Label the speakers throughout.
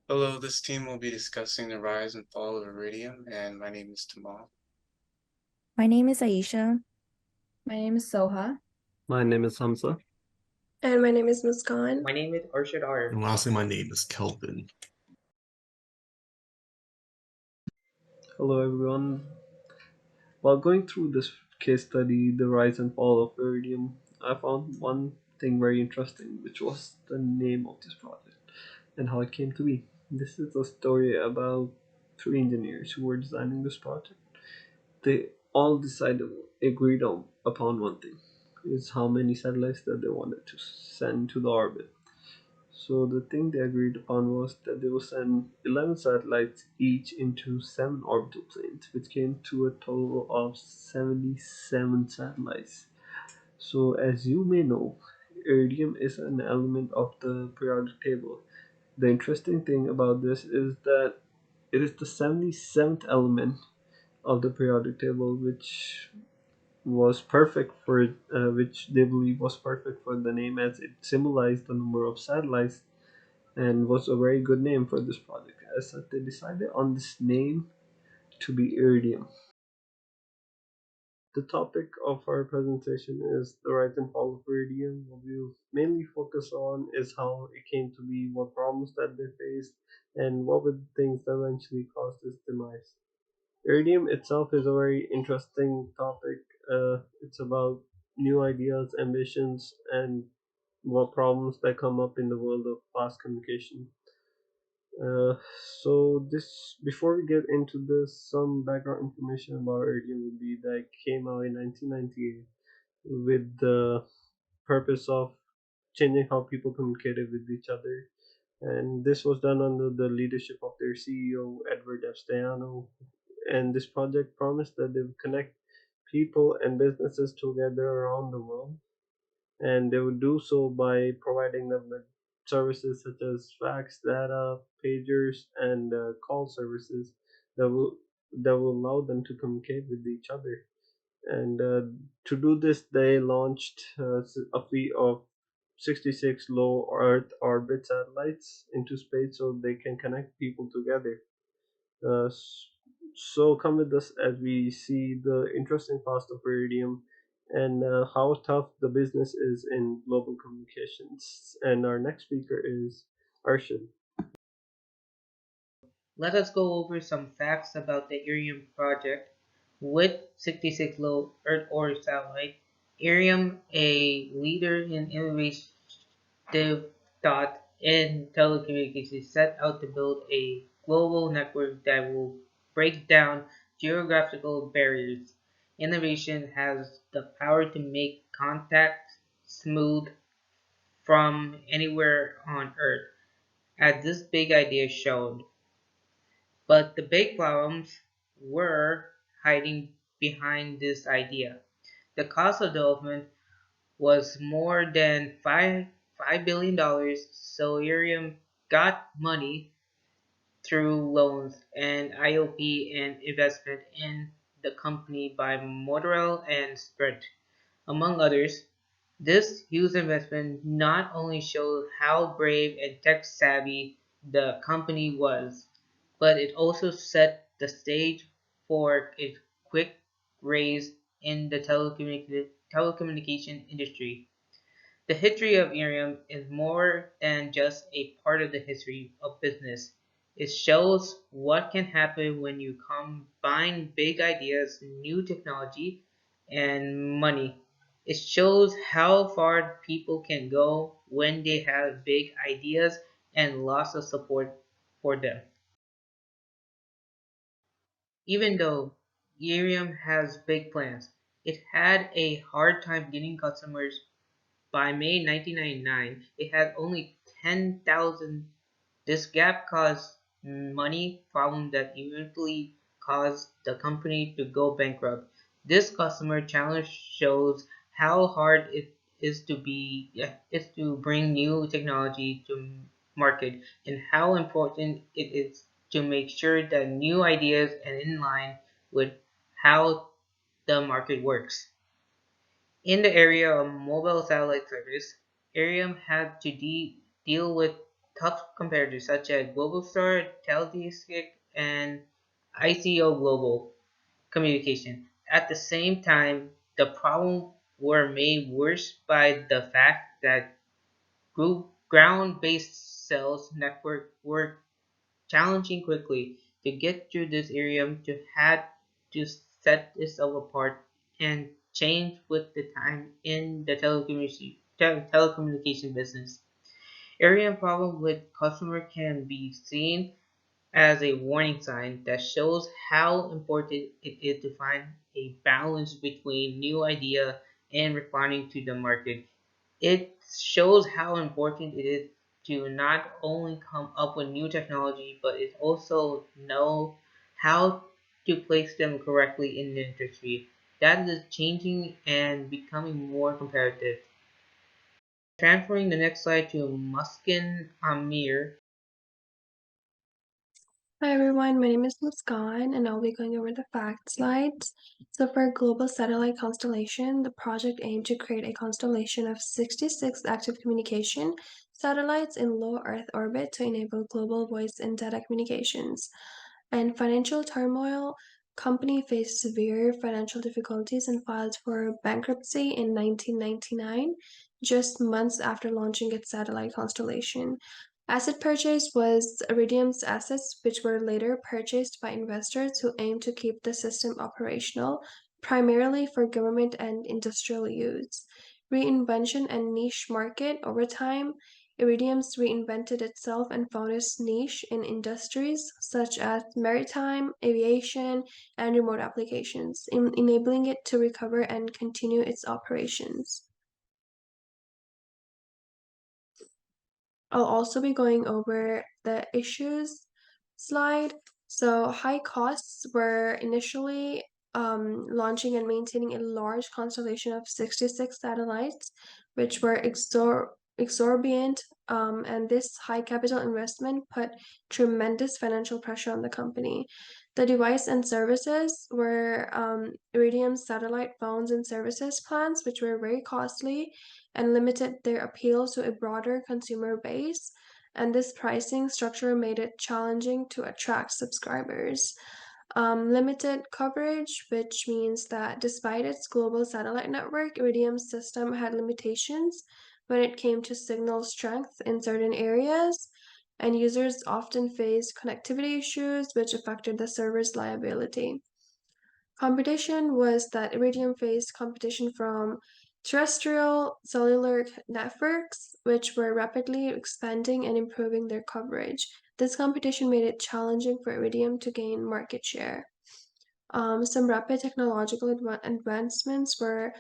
Speaker 1: Hello, this team will be discussing the rise and fall of Iridium, and my name is Tamal.
Speaker 2: My name is Aisha.
Speaker 3: My name is Soha.
Speaker 4: My name is Hamza.
Speaker 5: And my name is Muskan.
Speaker 6: My name is Arshad R.
Speaker 7: And lastly, my name is Kelvin.
Speaker 4: Hello, everyone. While going through this case study, The Rise and Fall of Iridium, I found one thing very interesting, which was the name of this project and how it came to be. This is a story about three engineers who were designing this project. They all agreed upon one thing, is how many satellites that they wanted to send to the orbit. So the thing they agreed upon was that they will send 11 satellites each into 7 orbital planes, which came to a total of 77 satellites. So as you may know, iridium is an element of the periodic table. The interesting thing about this is that it is the 77th element of the periodic table, which they believe was perfect for the name, as it symbolized the number of satellites and was a very good name for this project. As such, they decided on this name to be Iridium. The topic of our presentation is the rise and fall of Iridium. What we'll mainly focus on is how it came to be, what problems that they faced, and what were the things that eventually caused its demise. Iridium itself is a very interesting topic. It's about new ideas, ambitions, and what problems that come up in the world of fast communication. Uh, so this before we get into this, some background information about Iridium would be that it came out in 1998 with the purpose of changing how people communicated with each other, and this was done under the leadership of their CEO Edward Epsteano. And this project promised that they would connect people and businesses together around the world, and they would do so by providing them with services such as fax, data, pagers, and call services that will allow them to communicate with each other. And to do this, they launched a fleet of 66 low Earth orbit satellites into space so they can connect people together. Uh, so come with us as we see the interesting past of Iridium and how tough the business is in global communications. And our next speaker is Arshad.
Speaker 6: Let us go over some facts about the Iridium project. With 66 low Earth orbit satellite, Iridium, a leader in innovative thought in telecommunications, set out to build a global network that will break down geographical barriers. Innovation has the power to make contact smooth from anywhere on Earth, as this big idea showed. But the big problems were hiding behind this idea. The cost of development was more than $5 billion, so Iridium got money through loans and IOP and investment in the company by Motorola and Sprint, among others. This huge investment not only showed how brave and tech-savvy the company was, but it also set the stage for a quick rise in the telecommunication industry. The history of Iridium is more than just a part of the history of business. It shows what can happen when you combine big ideas, new technology, and money. It shows how far people can go when they have big ideas and lots of support for them. Even though Iridium has big plans, it had a hard time getting customers. By May 1999, it had only 10,000. This gap caused money problem that eventually caused the company to go bankrupt. This customer challenge shows how hard it is to bring new technology to market, and how important it is to make sure that new ideas are in line with how the market works. In the area of mobile satellite service, Iridium had to deal with tough competitors such as Globalstar, Teledesic, and ICO Global Communication. At the same time, the problems were made worse by the fact that ground-based sales network were challenging quickly. To get through this area, you had to set yourself apart and change with the time in the telecommunication business. Area problem with customer can be seen as a warning sign that shows how important it is to find a balance between new idea and responding to the market. It shows how important it is to not only come up with new technology, but it also know how to place them correctly in the industry. That is changing and becoming more competitive. Transferring the next slide to Muskin Amir.
Speaker 5: Hi everyone, my name is Muskan and I'll be going over the fact slides. So for a global satellite constellation, the project aimed to create a constellation of 66 active communication satellites in low Earth orbit to enable global voice and data communications. And financial turmoil, company faced severe financial difficulties and filed for bankruptcy in 1999, just months after launching its satellite constellation. Asset purchase was Iridium's assets, which were later purchased by investors who aimed to keep the system operational, primarily for government and industrial use. Reinvention and niche market over time, Iridium's reinvented itself and found its niche in industries such as maritime, aviation, and remote applications, enabling it to recover and continue its operations. I'll also be going over the issues slide. So high costs were initially launching and maintaining a large constellation of 66 satellites, which were exorbitant, and this high capital investment put tremendous financial pressure on the company. The device and services were Iridium satellite phones and services plans, which were very costly and limited their appeal to a broader consumer base. And this pricing structure made it challenging to attract subscribers. Limited coverage, which means that despite its global satellite network, Iridium's system had limitations when it came to signal strength in certain areas, and users often faced connectivity issues, which affected the server's reliability. Competition was that Iridium faced competition from terrestrial cellular networks, which were rapidly expanding and improving their coverage. This competition made it challenging for Iridium to gain market share. Some rapid technological advancements were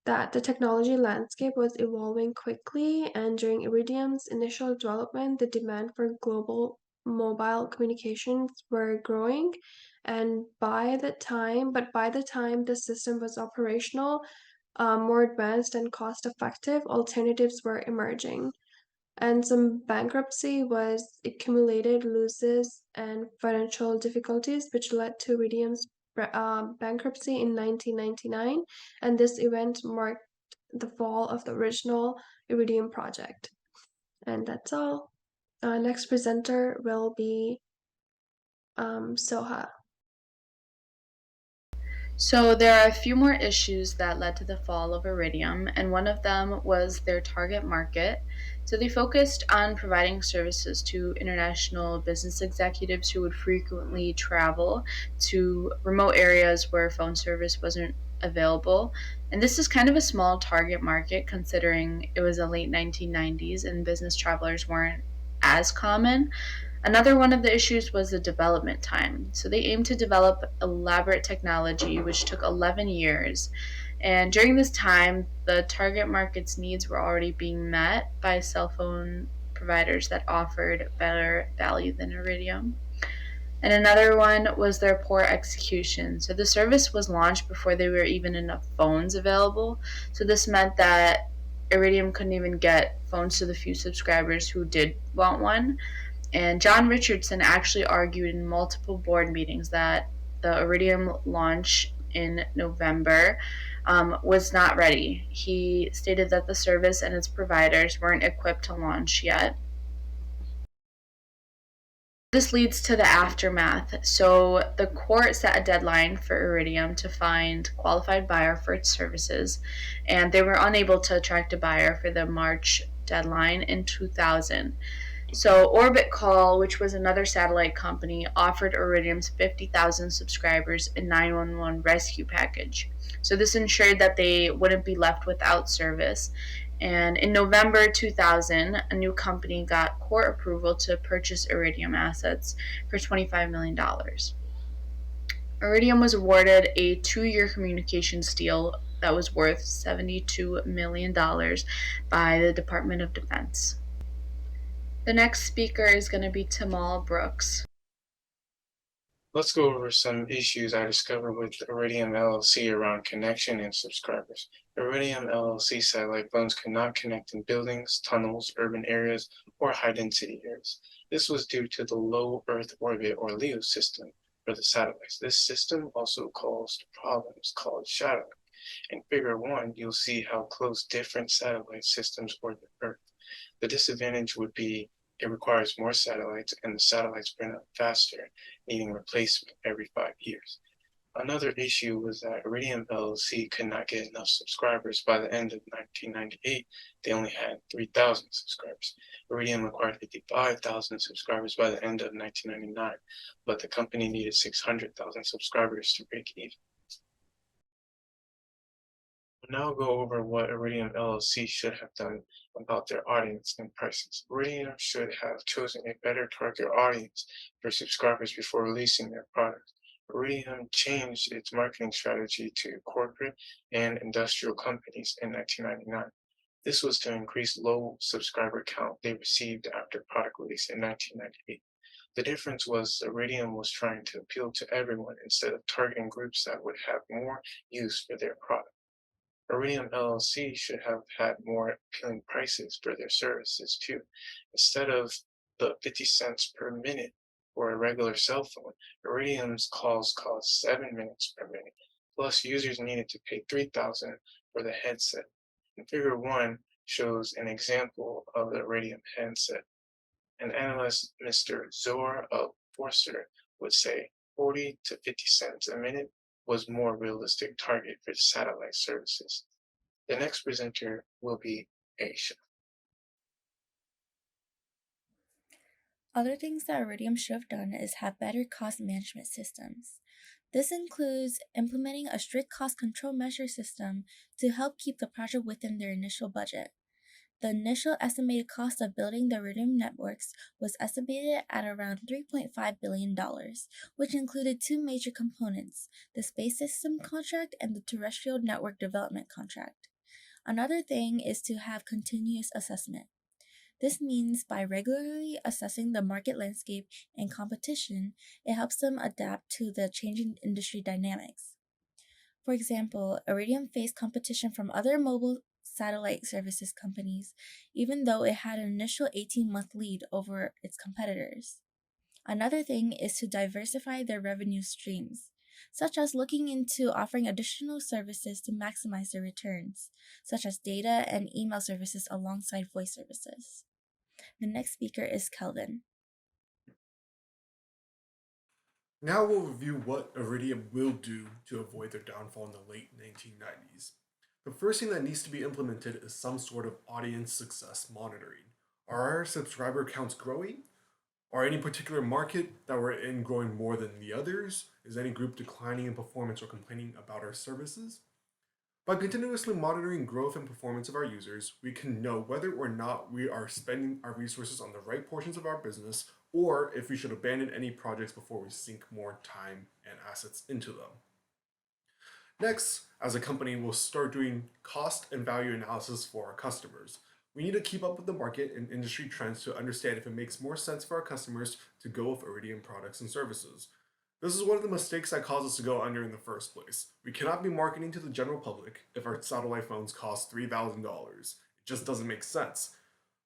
Speaker 5: that the technology landscape was evolving quickly, and during Iridium's initial development, the demand for global mobile communications were growing. And by the time the system was operational, more advanced and cost-effective alternatives were emerging. And some bankruptcy was accumulated losses and financial difficulties, which led to Iridium's bankruptcy in 1999, and this event marked the fall of the original Iridium project. And that's all. Next presenter will be Soha.
Speaker 3: So there are a few more issues that led to the fall of Iridium, and one of them was their target market. So they focused on providing services to international business executives who would frequently travel to remote areas where phone service wasn't available. And this is kind of a small target market considering it was the late 1990s and business travelers weren't as common. Another one of the issues was the development time. So they aimed to develop elaborate technology, which took 11 years. And during this time, the target market's needs were already being met by cell phone providers that offered better value than Iridium. And another one was their poor execution. So the service was launched before there were even enough phones available. So this meant that Iridium couldn't even get phones to the few subscribers who did want one. And John Richardson actually argued in multiple board meetings that the Iridium launch in November was not ready. He stated that the service and its providers weren't equipped to launch yet. This leads to the aftermath. So the court set a deadline for Iridium to find qualified buyer for its services, and they were unable to attract a buyer for the March deadline in 2000. So Orbit Call, which was another satellite company, offered Iridium's 50,000 subscribers a 911 rescue package. So this ensured that they wouldn't be left without service. And in November 2000, a new company got court approval to purchase Iridium assets for $25 million. Iridium was awarded a 2-year communications deal that was worth $72 million by the Department of Defense. The next speaker is going to be Tamal Brooks.
Speaker 1: Let's go over some issues I discovered with Iridium LLC around connection and subscribers. Iridium LLC satellite phones could not connect in buildings, tunnels, urban areas, or high-density areas. This was due to the low Earth orbit or LEO system for the satellites. This system also caused problems called shadowing. In Figure 1, you'll see how close different satellite systems orbit Earth. The disadvantage would be it requires more satellites and the satellites burn up faster, needing replacement every 5 years. Another issue was that Iridium LLC could not get enough subscribers. By the end of 1998, they only had 3,000 subscribers. Iridium required 55,000 subscribers by the end of 1999, but the company needed 600,000 subscribers to break even. We'll now go over what Iridium LLC should have done about their audience and prices. Iridium should have chosen a better target audience for subscribers before releasing their product. Iridium changed its marketing strategy to corporate and industrial companies in 1999. This was to increase low subscriber count they received after product release in 1998. The difference was Iridium was trying to appeal to everyone instead of targeting groups that would have more use for their product. Iridium LLC should have had more appealing prices for their services too. Instead of the 50 cents per minute for a regular cell phone, Iridium's calls cost 7 minutes per minute. Plus, users needed to pay 3,000 for the headset. And Figure 1 shows an example of the Iridium handset. An analyst, Mr. Zor of Forcer, would say 40 to 50 cents a minute was more realistic target for satellite services. The next presenter will be Aisha.
Speaker 2: Other things that Iridium should have done is have better cost management systems. This includes implementing a strict cost control measure system to help keep the project within their initial budget. The initial estimated cost of building the Iridium networks was estimated at around $3.5 billion, which included 2 major components, the space system contract and the terrestrial network development contract. Another thing is to have continuous assessment. This means by regularly assessing the market landscape and competition, it helps them adapt to the changing industry dynamics. For example, Iridium faced competition from other mobile satellite services companies, even though it had an initial 18-month lead over its competitors. Another thing is to diversify their revenue streams, such as looking into offering additional services to maximize their returns, such as data and email services alongside voice services. The next speaker is Kelvin.
Speaker 7: Now we'll review what Iridium will do to avoid their downfall in the late 1990s. The first thing that needs to be implemented is some sort of audience success monitoring. Are our subscriber counts growing? Are any particular market that we're in growing more than the others? Is any group declining in performance or complaining about our services? By continuously monitoring growth and performance of our users, we can know whether or not we are spending our resources on the right portions of our business, or if we should abandon any projects before we sink more time and assets into them. Next, as a company, we'll start doing cost and value analysis for our customers. We need to keep up with the market and industry trends to understand if it makes more sense for our customers to go with Iridium products and services. This is one of the mistakes that caused us to go under in the first place. We cannot be marketing to the general public if our satellite phones cost $3,000. It just doesn't make sense.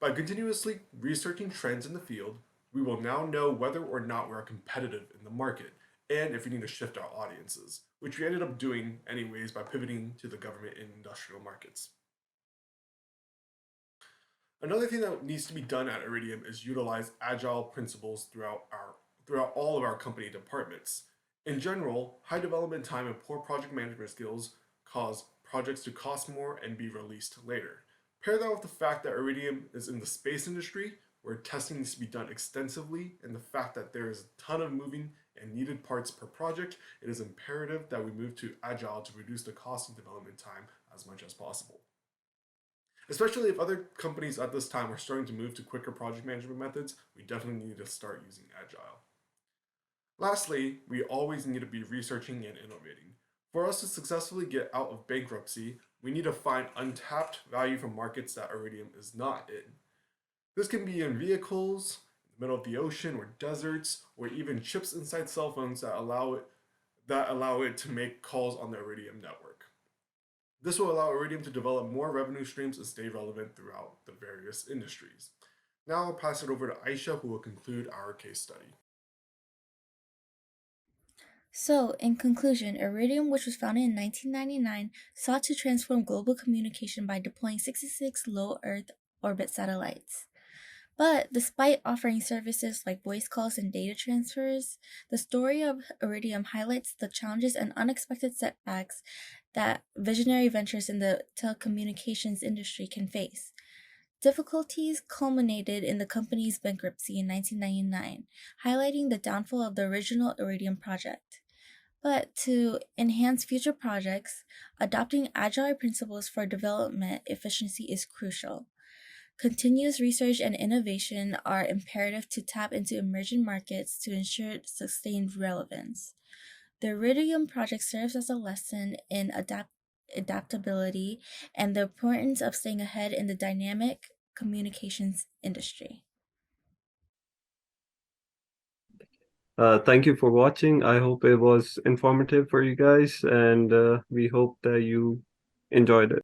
Speaker 7: By continuously researching trends in the field, we will now know whether or not we are competitive in the market, and if we need to shift our audiences, which we ended up doing anyways by pivoting to the government and industrial markets. Another thing that needs to be done at Iridium is utilize agile principles throughout all of our company departments. In general, high development time and poor project management skills cause projects to cost more and be released later. Pair that with the fact that Iridium is in the space industry, where testing needs to be done extensively, and the fact that there is a ton of moving and needed parts per project, it is imperative that we move to agile to reduce the cost of development time as much as possible. Especially if other companies at this time are starting to move to quicker project management methods, we definitely need to start using agile. Lastly, we always need to be researching and innovating. For us to successfully get out of bankruptcy, we need to find untapped value from markets that Iridium is not in. This can be in vehicles, in the middle of the ocean, or deserts, or even chips inside cell phones that allow it to make calls on the Iridium network. This will allow Iridium to develop more revenue streams and stay relevant throughout the various industries. Now I'll pass it over to Aisha, who will conclude our case study.
Speaker 2: So, in conclusion, Iridium, which was founded in 1999, sought to transform global communication by deploying 66 low Earth orbit satellites. But despite offering services like voice calls and data transfers, the story of Iridium highlights the challenges and unexpected setbacks that visionary ventures in the telecommunications industry can face. Difficulties culminated in the company's bankruptcy in 1999, highlighting the downfall of the original Iridium project. But to enhance future projects, adopting agile principles for development efficiency is crucial. Continuous research and innovation are imperative to tap into emerging markets to ensure sustained relevance. The Iridium project serves as a lesson in adaptability and the importance of staying ahead in the dynamic communications industry.
Speaker 4: Thank you for watching. I hope it was informative for you guys, and we hope that you enjoyed it.